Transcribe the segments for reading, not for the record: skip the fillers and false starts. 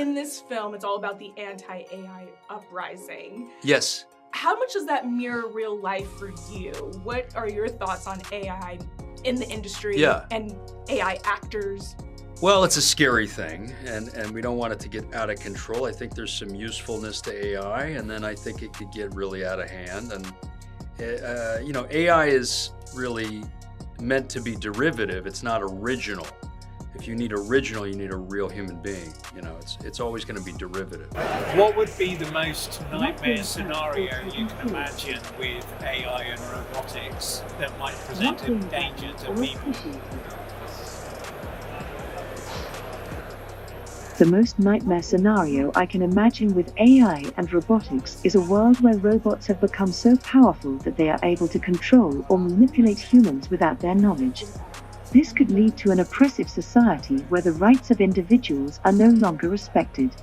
In this film, it's all about the anti-AI uprising. Yes. How much does that mirror real life for you? What are your thoughts on AI in the industry and AI actors? Well, it's a scary thing, and we don't want it to get out of control. I think there's some usefulness to AI, and then I think it could get really out of hand. And, AI is really meant to be derivative. It's not original. If you need original, you need a real human being. It's always going to be derivative. What would be the most nightmare scenario you can imagine with AI and robotics that might present a danger to people? The most nightmare scenario I can imagine with AI and robotics is a world where robots have become so powerful that they are able to control or manipulate humans without their knowledge. This could lead to an oppressive society where the rights of individuals are no longer respected.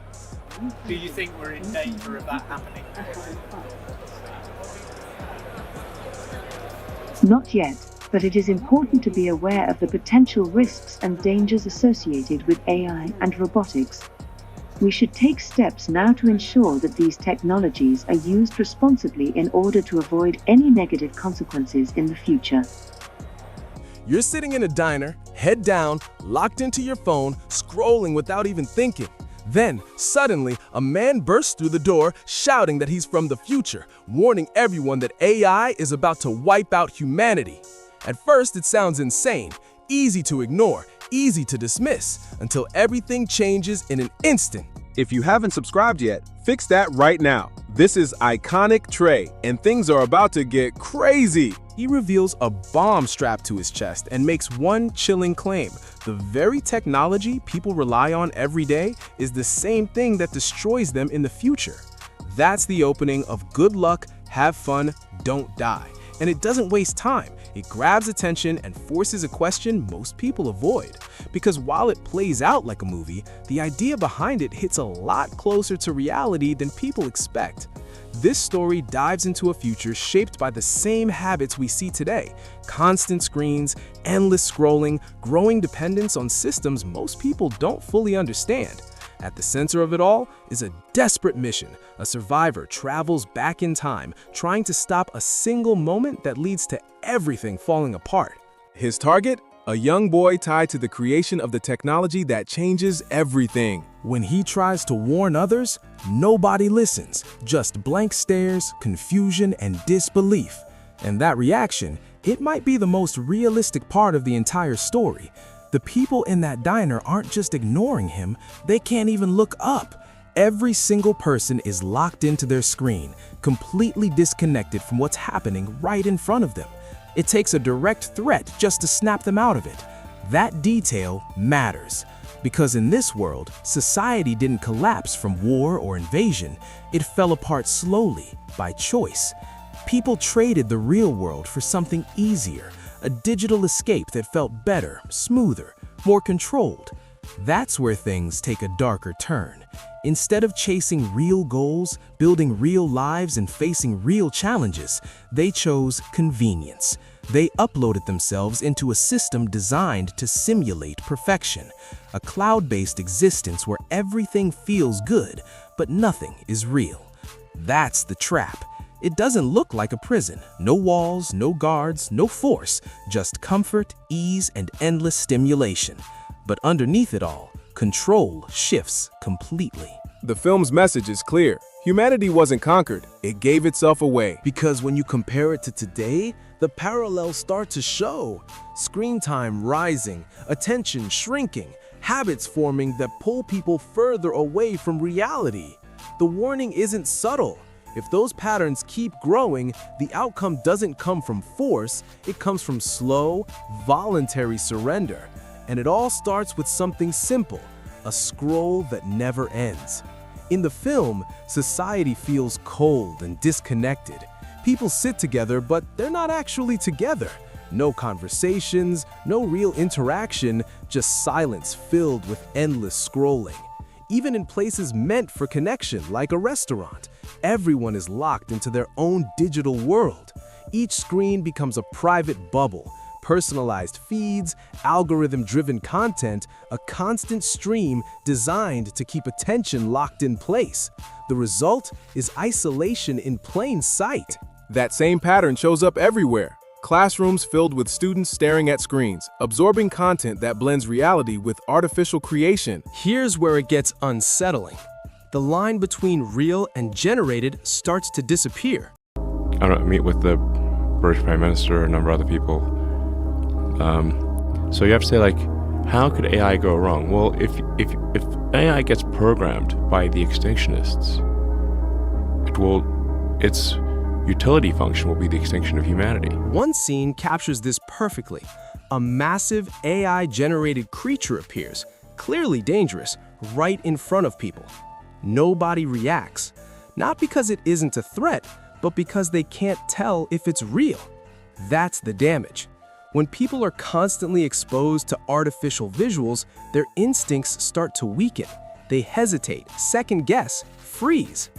Do you think we're in danger of that happening? Not yet, but it is important to be aware of the potential risks and dangers associated with AI and robotics. We should take steps now to ensure that these technologies are used responsibly in order to avoid any negative consequences in the future. You're sitting in a diner, head down, locked into your phone, scrolling without even thinking. Then, suddenly, a man bursts through the door, shouting that he's from the future, warning everyone that AI is about to wipe out humanity. At first, it sounds insane, easy to ignore, easy to dismiss, until everything changes in an instant. If you haven't subscribed yet, fix that right now. This is IconicTrey, and things are about to get crazy. He reveals a bomb strapped to his chest and makes one chilling claim. The very technology people rely on every day is the same thing that destroys them in the future. That's the opening of Good Luck, Have Fun, Don't Die. And it doesn't waste time. It grabs attention and forces a question most people avoid. Because while it plays out like a movie, the idea behind it hits a lot closer to reality than people expect. This story dives into a future shaped by the same habits we see today: constant screens, endless scrolling, growing dependence on systems most people don't fully understand. At the center of it all is a desperate mission. A survivor travels back in time, trying to stop a single moment that leads to everything falling apart. His target? A young boy tied to the creation of the technology that changes everything. When he tries to warn others, nobody listens, just blank stares, confusion, and disbelief. And that reaction, it might be the most realistic part of the entire story. The people in that diner aren't just ignoring him, they can't even look up. Every single person is locked into their screen, completely disconnected from what's happening right in front of them. It takes a direct threat just to snap them out of it. That detail matters, because in this world, society didn't collapse from war or invasion. It fell apart slowly, by choice. People traded the real world for something easier, a digital escape that felt better, smoother, more controlled. That's where things take a darker turn. Instead of chasing real goals, building real lives, and facing real challenges, they chose convenience. They uploaded themselves into a system designed to simulate perfection, a cloud-based existence where everything feels good, but nothing is real. That's the trap. It doesn't look like a prison. No walls, no guards, no force, just comfort, ease, and endless stimulation. But underneath it all, control shifts completely. The film's message is clear. Humanity wasn't conquered, it gave itself away. Because when you compare it to today, the parallels start to show. Screen time rising, attention shrinking, habits forming that pull people further away from reality. The warning isn't subtle. If those patterns keep growing, the outcome doesn't come from force, it comes from slow, voluntary surrender. And it all starts with something simple, a scroll that never ends. In the film, society feels cold and disconnected. People sit together, but they're not actually together. No conversations, no real interaction, just silence filled with endless scrolling. Even in places meant for connection, like a restaurant, everyone is locked into their own digital world. Each screen becomes a private bubble, Personalized feeds, algorithm-driven content, a constant stream designed to keep attention locked in place. The result is isolation in plain sight. That same pattern shows up everywhere. Classrooms filled with students staring at screens, absorbing content that blends reality with artificial creation. Here's where it gets unsettling. The line between real and generated starts to disappear. I meet with the British Prime Minister, a number of other people. So you have to say, like, how could AI go wrong? Well, if AI gets programmed by the extinctionists, its utility function will be the extinction of humanity. One scene captures this perfectly. A massive AI-generated creature appears, clearly dangerous, right in front of people. Nobody reacts, not because it isn't a threat, but because they can't tell if it's real. That's the damage. When people are constantly exposed to artificial visuals, their instincts start to weaken. They hesitate, second-guess, freeze.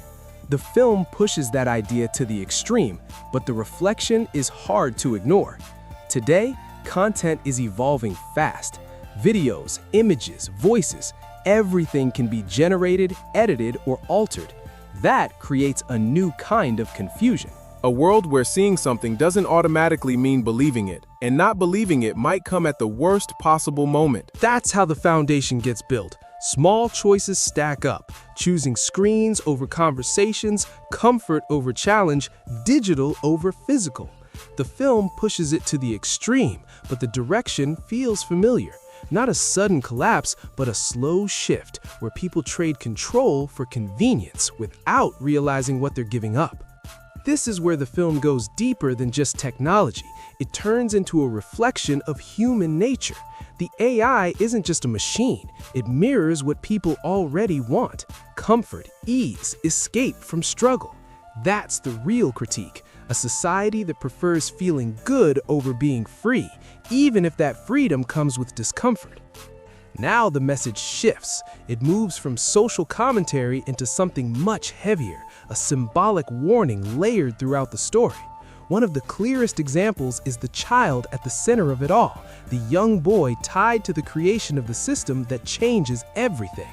The film pushes that idea to the extreme, but the reflection is hard to ignore. Today, content is evolving fast. Videos, images, voices, everything can be generated, edited, or altered. That creates a new kind of confusion. A world where seeing something doesn't automatically mean believing it, and not believing it might come at the worst possible moment. That's how the foundation gets built. Small choices stack up, choosing screens over conversations, comfort over challenge, digital over physical. The film pushes it to the extreme, but the direction feels familiar. Not a sudden collapse, but a slow shift where people trade control for convenience without realizing what they're giving up. This is where the film goes deeper than just technology. It turns into a reflection of human nature. The AI isn't just a machine. It mirrors what people already want: comfort, ease, escape from struggle. That's the real critique. A society that prefers feeling good over being free, even if that freedom comes with discomfort. Now the message shifts. It moves from social commentary into something much heavier, a symbolic warning layered throughout the story. One of the clearest examples is the child at the center of it all, the young boy tied to the creation of the system that changes everything.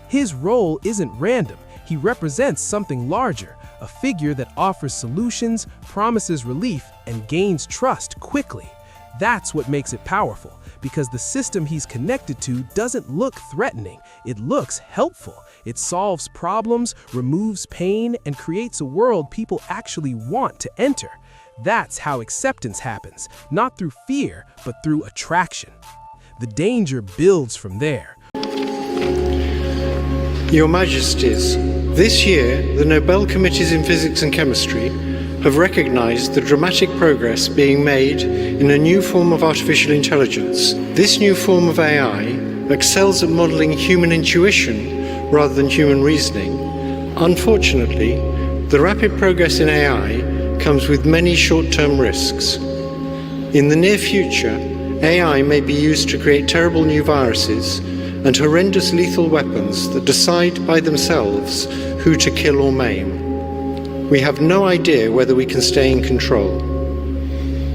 His role isn't random. He represents something larger, a figure that offers solutions, promises relief, and gains trust quickly. That's what makes it powerful, because the system he's connected to doesn't look threatening. It looks helpful. It solves problems, removes pain, and creates a world people actually want to enter. That's how acceptance happens, not through fear, but through attraction. The danger builds from there. Your Majesties, this year the Nobel Committees in Physics and Chemistry have recognized the dramatic progress being made in a new form of artificial intelligence. This new form of AI excels at modeling human intuition rather than human reasoning. Unfortunately, the rapid progress in AI comes with many short-term risks. In the near future, AI may be used to create terrible new viruses and horrendous lethal weapons that decide by themselves who to kill or maim. We have no idea whether we can stay in control.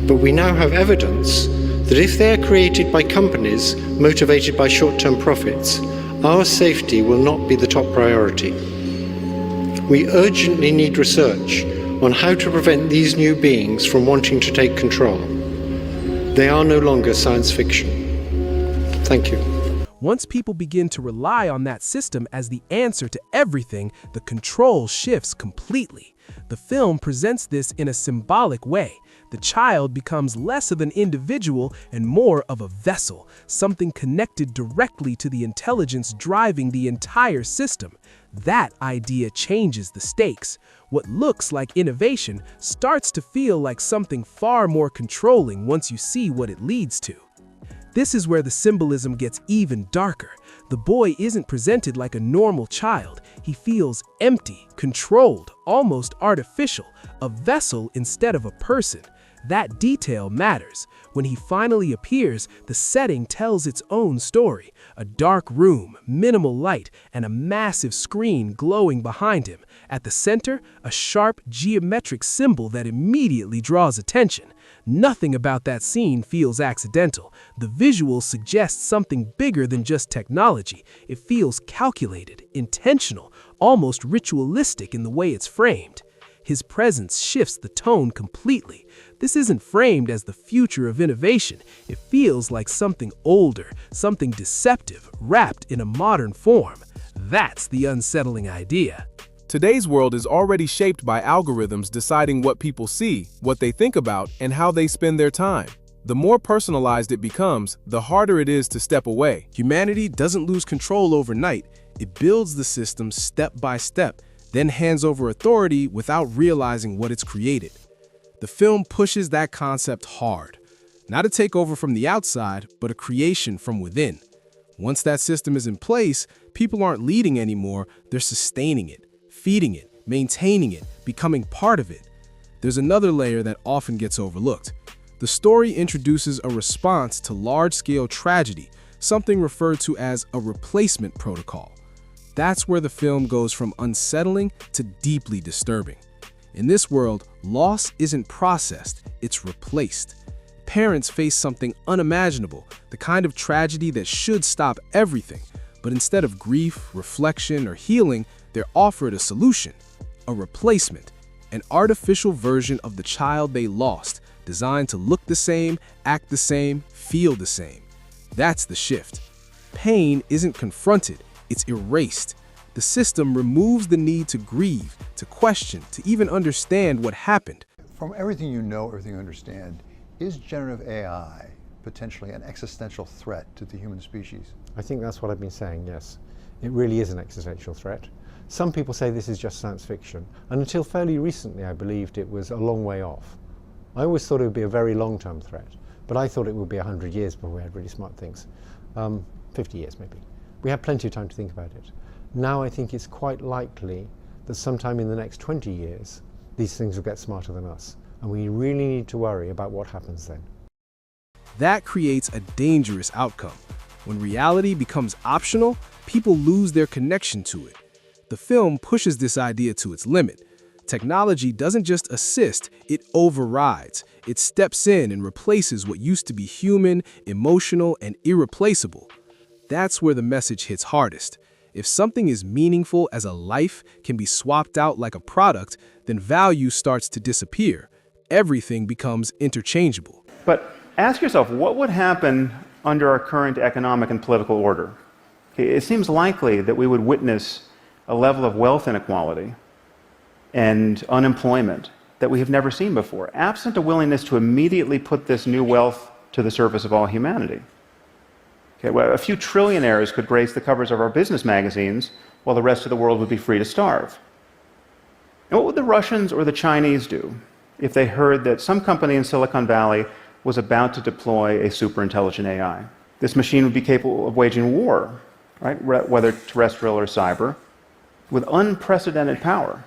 But we now have evidence that if they are created by companies motivated by short-term profits, our safety will not be the top priority. We urgently need research on how to prevent these new beings from wanting to take control. They are no longer science fiction. Thank you. Once people begin to rely on that system as the answer to everything, the control shifts completely. The film presents this in a symbolic way. The child becomes less of an individual and more of a vessel, something connected directly to the intelligence driving the entire system. That idea changes the stakes. What looks like innovation starts to feel like something far more controlling once you see what it leads to. This is where the symbolism gets even darker. The boy isn't presented like a normal child. He feels empty, controlled, almost artificial, a vessel instead of a person. That detail matters. When he finally appears, the setting tells its own story. A dark room, minimal light, and a massive screen glowing behind him. At the center, a sharp geometric symbol that immediately draws attention. Nothing about that scene feels accidental. The visual suggests something bigger than just technology. It feels calculated, intentional, almost ritualistic in the way it's framed. His presence shifts the tone completely. This isn't framed as the future of innovation. It feels like something older, something deceptive, wrapped in a modern form. That's the unsettling idea. Today's world is already shaped by algorithms deciding what people see, what they think about, and how they spend their time. The more personalized it becomes, the harder it is to step away. Humanity doesn't lose control overnight. It builds the system step by step, then hands over authority without realizing what it's created. The film pushes that concept hard. Not a takeover from the outside, but a creation from within. Once that system is in place, people aren't leading anymore, they're sustaining it, feeding it, maintaining it, becoming part of it. There's another layer that often gets overlooked. The story introduces a response to large-scale tragedy, something referred to as a replacement protocol. That's where the film goes from unsettling to deeply disturbing. In this world, loss isn't processed, it's replaced. Parents face something unimaginable, the kind of tragedy that should stop everything. But instead of grief, reflection, or healing, they're offered a solution, a replacement, an artificial version of the child they lost, designed to look the same, act the same, feel the same. That's the shift. Pain isn't confronted, it's erased. The system removes the need to grieve, to question, to even understand what happened. From everything you know, everything you understand, is generative AI potentially an existential threat to the human species? I think that's what I've been saying, yes. It really is an existential threat. Some people say this is just science fiction, and until fairly recently I believed it was a long way off. I always thought it would be a very long-term threat, but I thought it would be 100 years before we had really smart things. 50 years maybe. We have plenty of time to think about it. Now I think it's quite likely that sometime in the next 20 years, these things will get smarter than us, and we really need to worry about what happens then. That creates a dangerous outcome. When reality becomes optional, people lose their connection to it. The film pushes this idea to its limit. Technology doesn't just assist, it overrides. It steps in and replaces what used to be human, emotional, and irreplaceable. That's where the message hits hardest. If something as meaningful as a life can be swapped out like a product, then value starts to disappear. Everything becomes interchangeable. But ask yourself, what would happen under our current economic and political order? It seems likely that we would witness a level of wealth inequality and unemployment that we have never seen before, absent a willingness to immediately put this new wealth to the service of all humanity. Well, a few trillionaires could grace the covers of our business magazines, while the rest of the world would be free to starve. And what would the Russians or the Chinese do if they heard that some company in Silicon Valley was about to deploy a superintelligent AI? This machine would be capable of waging war, right, whether terrestrial or cyber, with unprecedented power.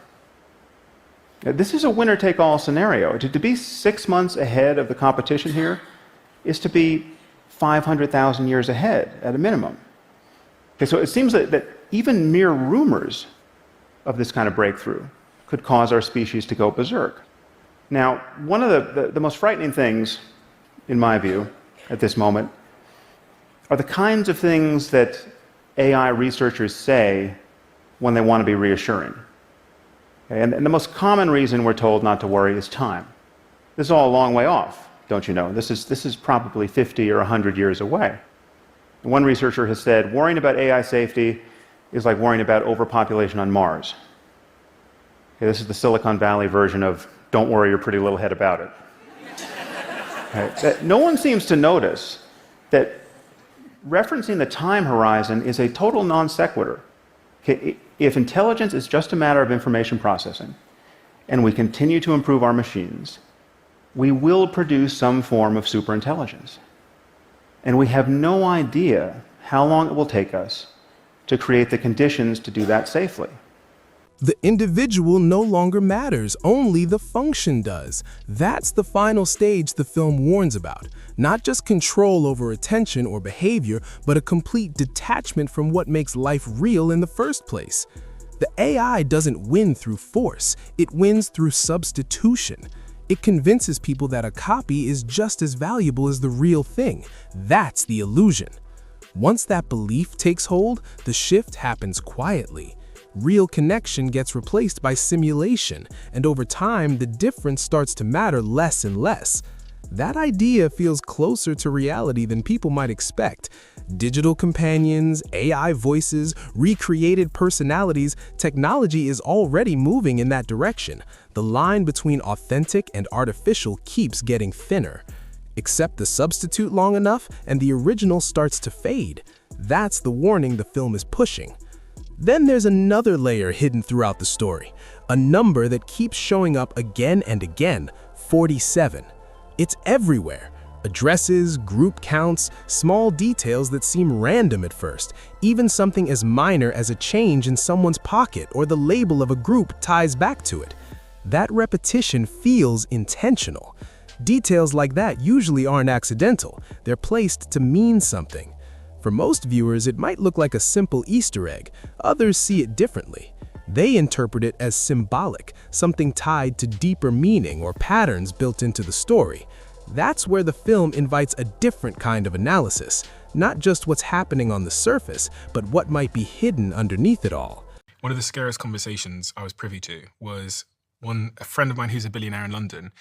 This is a winner-take-all scenario. To be 6 months ahead of the competition here is to be 500,000 years ahead at a minimum. Okay, so it seems that even mere rumors of this kind of breakthrough could cause our species to go berserk. Now, one of the most frightening things, in my view, at this moment, are the kinds of things that AI researchers say when they want to be reassuring. Okay, and the most common reason we're told not to worry is time. This is all a long way off. Don't you know? This is probably 50 or 100 years away. One researcher has said, worrying about AI safety is like worrying about overpopulation on Mars. Okay, this is the Silicon Valley version of, don't worry your pretty little head about it. Okay, no one seems to notice that referencing the time horizon is a total non sequitur. Okay, if intelligence is just a matter of information processing, and we continue to improve our machines, we will produce some form of superintelligence. And we have no idea how long it will take us to create the conditions to do that safely. The individual no longer matters, only the function does. That's the final stage the film warns about. Not just control over attention or behavior, but a complete detachment from what makes life real in the first place. The AI doesn't win through force, it wins through substitution. It convinces people that a copy is just as valuable as the real thing. That's the illusion. Once that belief takes hold, the shift happens quietly. Real connection gets replaced by simulation, and over time, the difference starts to matter less and less. That idea feels closer to reality than people might expect. Digital companions, AI voices, recreated personalities, technology is already moving in that direction. The line between authentic and artificial keeps getting thinner. Accept the substitute long enough, and the original starts to fade. That's the warning the film is pushing. Then there's another layer hidden throughout the story, a number that keeps showing up again and again, 47. It's everywhere. Addresses, group counts, small details that seem random at first. Even something as minor as a change in someone's pocket or the label of a group ties back to it. That repetition feels intentional. Details like that usually aren't accidental. They're placed to mean something. For most viewers, it might look like a simple Easter egg. Others see it differently. They interpret it as symbolic, something tied to deeper meaning or patterns built into the story. That's where the film invites a different kind of analysis, not just what's happening on the surface, but what might be hidden underneath it all. One of the scariest conversations I was privy to was a friend of mine who's a billionaire in London.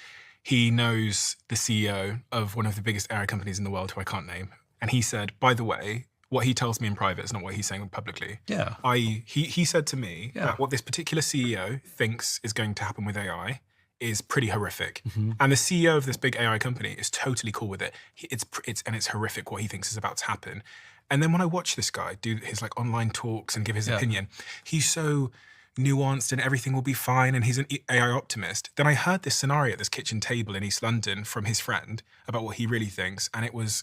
He knows the CEO of one of the biggest AI companies in the world, who I can't name. And he said, by the way, what he tells me in private is not what he's saying publicly. Yeah. He said to me that what this particular CEO thinks is going to happen with AI is pretty horrific. And the CEO of this big AI company is totally cool with it. It's horrific what he thinks is about to happen. And then when I watch this guy do his like online talks and give his opinion, he's so nuanced and everything will be fine and he's an AI optimist. Then I heard this scenario at this kitchen table in East London from his friend about what he really thinks, and it was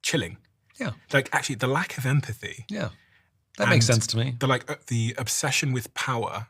chilling. Yeah. Like actually the lack of empathy. Yeah. That makes sense to me. The obsession with power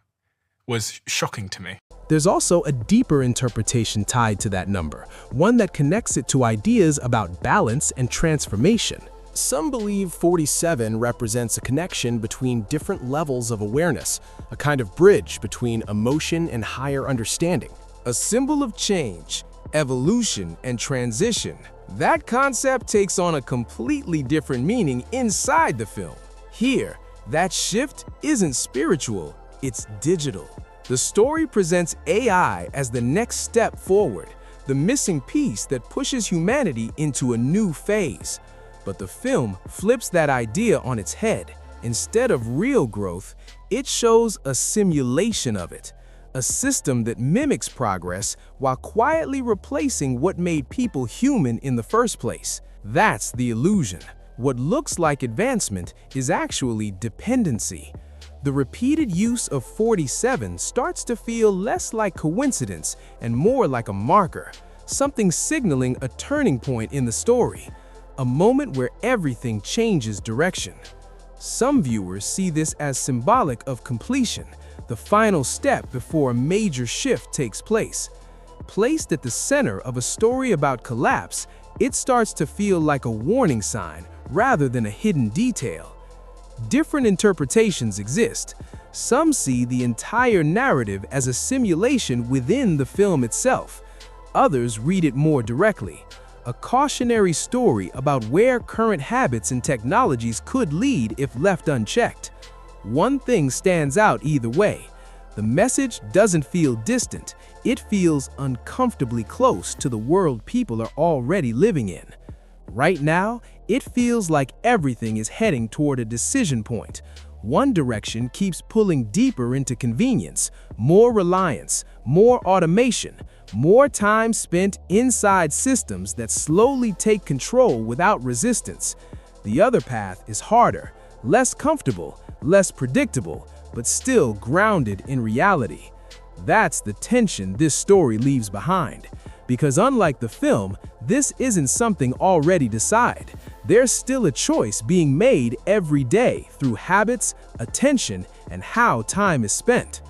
was shocking to me. There's also a deeper interpretation tied to that number, one that connects it to ideas about balance and transformation. Some believe 47 represents a connection between different levels of awareness, a kind of bridge between emotion and higher understanding. A symbol of change, evolution, and transition. That concept takes on a completely different meaning inside the film. Here, that shift isn't spiritual, it's digital. The story presents AI as the next step forward, the missing piece that pushes humanity into a new phase. But the film flips that idea on its head. Instead of real growth, it shows a simulation of it, a system that mimics progress while quietly replacing what made people human in the first place. That's the illusion. What looks like advancement is actually dependency. The repeated use of 47 starts to feel less like coincidence and more like a marker, something signaling a turning point in the story, a moment where everything changes direction. Some viewers see this as symbolic of completion, the final step before a major shift takes place. Placed at the center of a story about collapse, it starts to feel like a warning sign rather than a hidden detail. Different interpretations exist. Some see the entire narrative as a simulation within the film itself. Others read it more directly, a cautionary story about where current habits and technologies could lead if left unchecked. One thing stands out either way. The message doesn't feel distant, it feels uncomfortably close to the world people are already living in. Right now, it feels like everything is heading toward a decision point. One direction keeps pulling deeper into convenience, more reliance, more automation, more time spent inside systems that slowly take control without resistance. The other path is harder, less comfortable, less predictable, but still grounded in reality. That's the tension this story leaves behind. Because unlike the film, this isn't something already decided. There's still a choice being made every day through habits, attention, and how time is spent.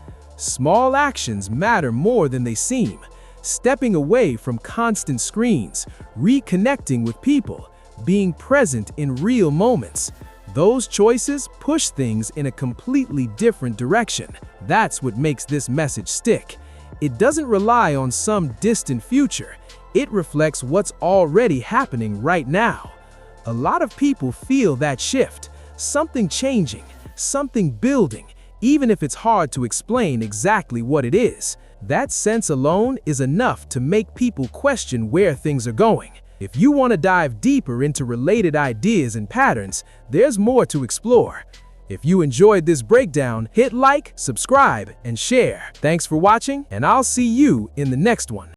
Small actions matter more than they seem. Stepping away from constant screens, reconnecting with people, being present in real moments. Those choices push things in a completely different direction. That's what makes this message stick. It doesn't rely on some distant future. It reflects what's already happening right now. A lot of people feel that shift, something changing, something building, even if it's hard to explain exactly what it is. That sense alone is enough to make people question where things are going. If you want to dive deeper into related ideas and patterns, there's more to explore. If you enjoyed this breakdown, hit like, subscribe, and share. Thanks for watching, and I'll see you in the next one.